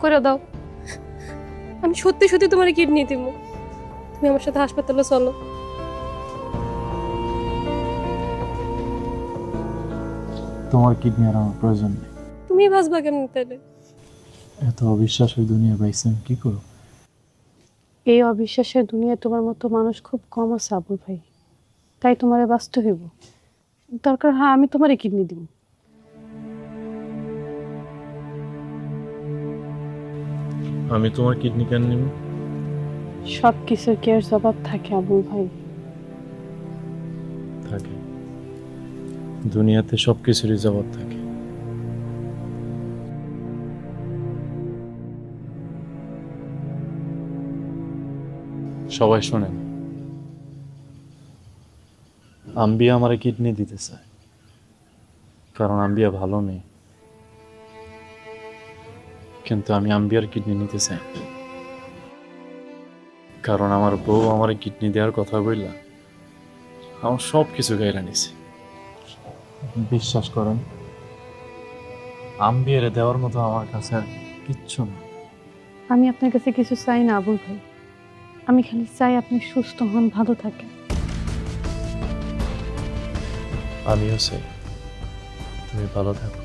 করে দাও, আমি সত্যি সত্যি তোমার কিডনি দিব। তুমি আমার সাথে হাসপাতালে চলো। তোমার কিডনি আর আমার প্রয়োজন নেই। তুমি বাঁচবা কেমন তাহলে? এত অবিশ্বাস ওই দুনিয়া পাইছি, আমি কি করো? এই অবিশ্বাসের দুনিয়ায় তোমার মতো মানুষ খুব কম আছে আবুল ভাই, তাই তোমারে বাঁচতে হইব। দরকার হয় আমি তোমারে কিডনি দিব। আমি তোমার কিডনি কেন নিব? সব কিছুর কি আর জবাব থাকে আবুল ভাই? থাকে, দুনিয়াতে সব কিছুরই জবাব থাকে। সবাই শোনেন, আম্বিয়া আমারে কিডনি দিতে চায়, কারণ আম্বিয়া ভালো নেই। কিন্তু আমি আম্বিয়ার কিডনি নিতে চাই না। কারণ আমার বউ আমার কিডনি দেওয়ার কথা বললা আমার সব কিছু গাইরা নিছে। বিশ্বাস করেন, আম্বিয়ারে দেওয়ার মতো আমার কাছে আর কিচ্ছু না। আমি আপনার কাছে কিছু চাই না আবুল ভাই, আমি খালি চাই আপনি সুস্থ হন, ভালো থাকেন। আমিও চাই তুমি ভালো থাকো।